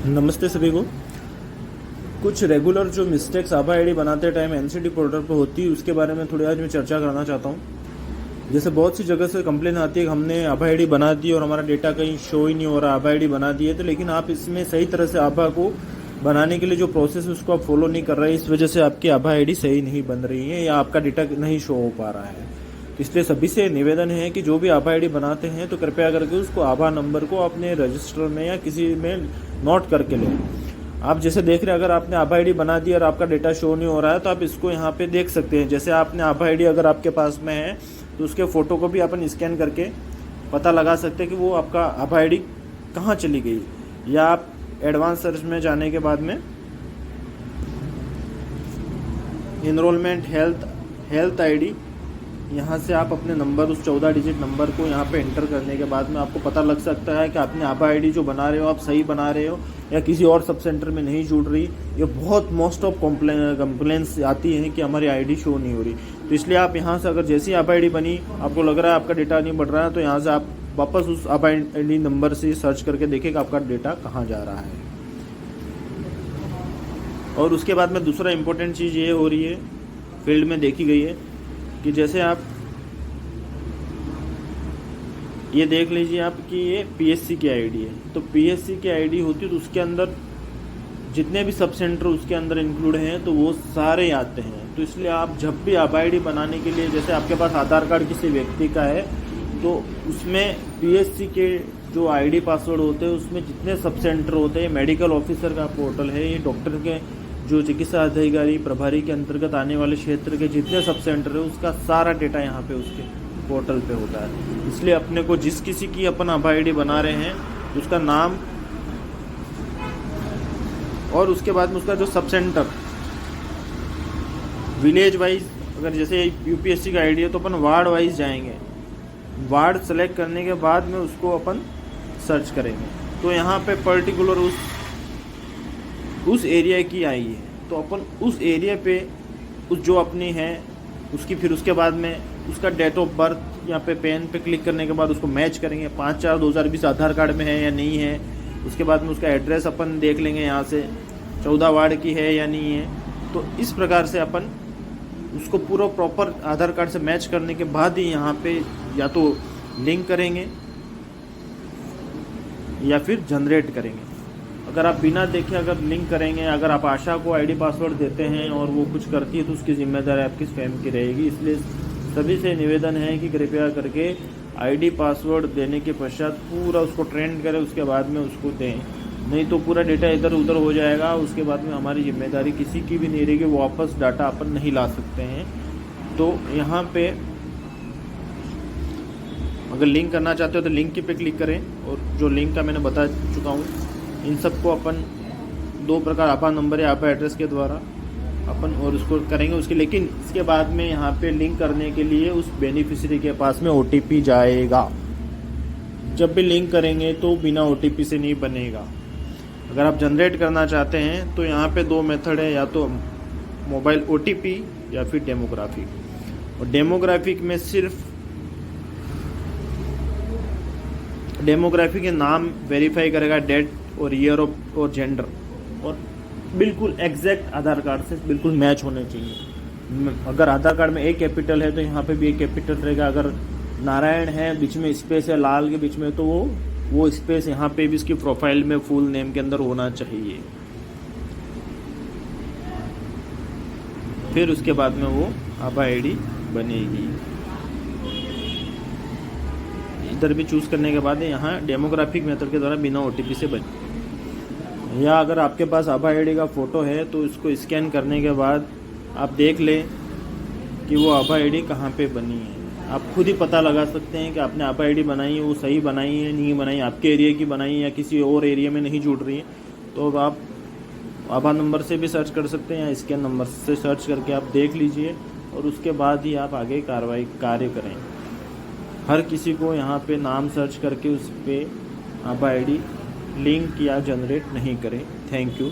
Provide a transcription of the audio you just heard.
नमस्ते सभी को। कुछ रेगुलर जो मिस्टेक्स आभा आईडी बनाते टाइम एनसीटी पोर्टल पर होती है उसके बारे में थोड़ी आज मैं चर्चा करना चाहता हूँ। जैसे बहुत सी जगह से कंप्लेन आती है कि हमने आभा आईडी बना दी और हमारा डेटा कहीं शो ही नहीं हो रहा। आभा आईडी बना दी है तो लेकिन आप इसमें सही तरह से आभा को बनाने के लिए जो प्रोसेस है उसको आप फॉलो नहीं कर रहे हैं, इस वजह से आपकी आभा आईडी सही नहीं बन रही है या आपका डेटा नहीं शो हो पा रहा है। इसलिए सभी से निवेदन है कि जो भी आभा आईडी बनाते हैं तो कृपया करके उसको आभा नंबर को अपने रजिस्टर में या किसी में नोट करके लें। आप जैसे देख रहे हैं, अगर आपने आभा आईडी बना दी और आपका डेटा शो नहीं हो रहा है तो आप इसको यहाँ पे देख सकते हैं। जैसे आपने आभा आईडी अगर आपके पास में है तो उसके फोटो को भी अपन स्कैन करके पता लगा सकते हैं कि वो आपका आभा आईडी कहाँ चली गई। या आप एडवांस सर्च में जाने के बाद में इनरोलमेंट हेल्थ आईडी, यहाँ से आप अपने नंबर, उस 14 डिजिट नंबर को यहाँ पे एंटर करने के बाद में आपको पता लग सकता है कि आपने आभा आईडी जो बना रहे हो आप सही बना रहे हो या किसी और सब सेंटर में नहीं जुड़ रही। ये बहुत मोस्ट ऑफ कंप्लेंट्स आती हैं कि हमारी आईडी शो नहीं हो रही। तो इसलिए आप यहाँ से अगर जैसी आभा आईडी बनी आपको लग रहा है आपका डेटा नहीं बढ़ रहा है तो यहाँ से आप वापस उस आभा आईडी नंबर से सर्च करके देखें कि आपका डेटा कहाँ जा रहा है। और उसके बाद में दूसरा इम्पोर्टेंट चीज़ ये हो रही है, फील्ड में देखी गई है कि जैसे आप ये देख लीजिए आपकी ये पीएससी की आईडी है। तो पीएससी की आईडी होती है तो उसके अंदर जितने भी सब सेंटर उसके अंदर इंक्लूड हैं तो वो सारे आते हैं। तो इसलिए आप जब भी आभा आईडी बनाने के लिए, जैसे आपके पास आधार कार्ड किसी व्यक्ति का है तो उसमें पीएससी के जो आईडी पासवर्ड होते हैं उसमें जितने सब सेंटर होते हैं, मेडिकल ऑफिसर का पोर्टल है, ये डॉक्टर के जो चिकित्सा अधिकारी प्रभारी के अंतर्गत आने वाले क्षेत्र के जितने सब सेंटर है उसका सारा डेटा यहाँ पे उसके पोर्टल पे होता है। इसलिए अपने को जिस किसी की अपन आभा आईडी बना रहे हैं उसका नाम और उसके बाद में उसका जो सब सेंटर विलेज वाइज, अगर जैसे यूपीएससी का आईडी है तो अपन वार्ड वाइज जाएंगे। वार्ड सेलेक्ट करने के बाद में उसको अपन सर्च करेंगे तो यहाँ पे पर्टिकुलर उस एरिया की आई है तो अपन उस एरिया पे उस जो अपनी है उसकी, फिर उसके बाद में उसका डेट ऑफ बर्थ यहाँ पे पेन पे क्लिक करने के बाद उसको मैच करेंगे 5/4/2020 आधार कार्ड में है या नहीं है। उसके बाद में उसका एड्रेस अपन देख लेंगे यहाँ से 14 वार्ड की है या नहीं है। तो इस प्रकार से अपन उसको पूरा प्रॉपर आधार कार्ड से मैच करने के बाद ही यहाँ पे या तो लिंक करेंगे या फिर जनरेट करेंगे। अगर आप बिना देखे अगर लिंक करेंगे, अगर आप आशा को आईडी पासवर्ड देते हैं और वो कुछ करती है तो उसकी जिम्मेदारी आपकी स्वयं की रहेगी। इसलिए सभी से निवेदन है कि कृपया करके आईडी पासवर्ड देने के पश्चात पूरा उसको ट्रेंड करें, उसके बाद में उसको दें, नहीं तो पूरा डेटा इधर उधर हो जाएगा। उसके बाद में हमारी जिम्मेदारी किसी की भी नहीं रहेगी, वापस डाटा अपन नहीं ला सकते हैं। तो यहाँ पे अगर लिंक करना चाहते हो तो लिंक पे क्लिक करें और जो लिंक का मैंने बता चुका हूँ इन सबको अपन 2 प्रकार आभा नंबर या आभा एड्रेस के द्वारा अपन और उसको करेंगे उसके। लेकिन इसके बाद में यहाँ पे लिंक करने के लिए उस बेनिफिशियरी के पास में ओटीपी जाएगा। जब भी लिंक करेंगे तो बिना ओटीपी से नहीं बनेगा। अगर आप जनरेट करना चाहते हैं तो यहाँ पे 2 मेथड है, या तो मोबाइल ओटीपी या फिर डेमोग्राफिक। और डेमोग्राफिक में सिर्फ डेमोग्राफी के नाम वेरीफाई करेगा, डेट और ईयर ऑफ और जेंडर, और बिल्कुल एग्जैक्ट आधार कार्ड से बिल्कुल मैच होने चाहिए। अगर आधार कार्ड में ए कैपिटल है तो यहाँ पे भी ए कैपिटल रहेगा। अगर नारायण है बीच में स्पेस है लाल के बीच में तो वो स्पेस यहाँ पे भी इसकी प्रोफाइल में फुल नेम के अंदर होना चाहिए। फिर उसके बाद में वो आभा आईडी बनेगी। इधर भी चूज करने के बाद यहाँ डेमोग्राफिक मेथड के द्वारा बिना ओटीपी से बने। या अगर आपके पास आभा आईडी का फोटो है तो इसको स्कैन करने के बाद आप देख लें कि वो आभा आईडी कहाँ पे बनी है। आप खुद ही पता लगा सकते हैं कि आपने आभा आईडी बनाई है वो सही बनाई है नहीं बनाई, आपके एरिया की बनाई है या किसी और एरिया में नहीं जुड़ रही है। तो आप आभा नंबर से भी सर्च कर सकते हैं या स्कैन नंबर से सर्च करके आप देख लीजिए और उसके बाद ही आप आगे कार्य करें। हर किसी को यहाँ पे नाम सर्च करके उस पर आभा आईडी लिंक या जनरेट नहीं करें। Thank you.